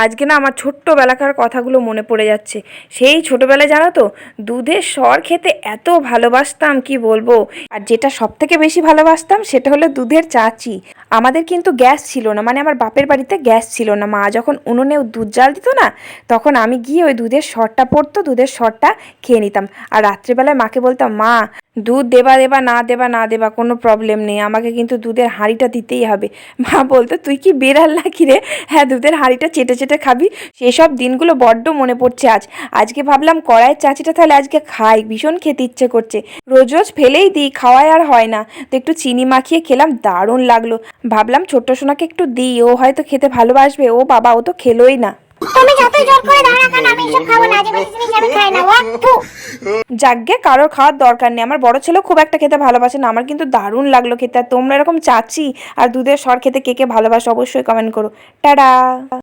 আজকে না আমার ছোট্টবেলাকার কথাগুলো মনে পড়ে যাচ্ছে। সেই ছোটবেলায় জানো তো, দুধের সর খেতে এত ভালোবাসতাম কি বলবো। আর যেটা সব থেকে বেশি ভালোবাসতাম সেটা হলো দুধের চাচি। আমাদের কিন্তু গ্যাস ছিল না, মানে আমার বাপের বাড়িতে গ্যাস ছিল না। মা যখন উনুনে দুধ জাল দিত না, তখন আমি গিয়ে ওই দুধের সরটা পড়তো, দুধের সরটা খেয়ে নিতাম। আর রাত্রিবেলায় মাকে বলতাম, মা দুধ দেবা দেবা না দেবা না দেবা কোনো প্রবলেম নেই, আমাকে কিন্তু দুধের হাঁড়িটা দিতেই হবে। মা বলতো, তুই কি বেড়াল নাকি রে, হ্যাঁ দুধের হাঁড়িটা চেটে চেটে খাবি। সেসব দিনগুলো বড্ড মনে পড়ছে আজকে ভাবলাম কড়াইয়ের চাচিটা তাহলে আজকে খাই, ভীষণ খেতে ইচ্ছে করছে। রোজ রোজ ফেলেই দিই, খাওয়াই আর হয় না। তো একটু চিনি মাখিয়ে খেলাম, দারুণ লাগলো। ভাবলাম ছোট্ট সোনাকে একটু দিই, ও হয়তো খেতে ভালোবাসবে। ও বাবা, ও তো খেলোই না। তুমি যতই জোর করে দাও না কেন, আমি এসব খাবো না। আজেবাজে জিনিস আমি খাই না। থু। যাকগে, কারোর খাওয়ার দরকার নেই। আমার বড় ছেলেও খুব একটা খেতে ভালোবাসে না, আমার কিন্তু দারুণ লাগলো খেতে। আর তোমরা এরকম চাচি আর দুধের সর খেতে কে কে ভালোবাসো অবশ্যই কমেন্ট করো। টাটা।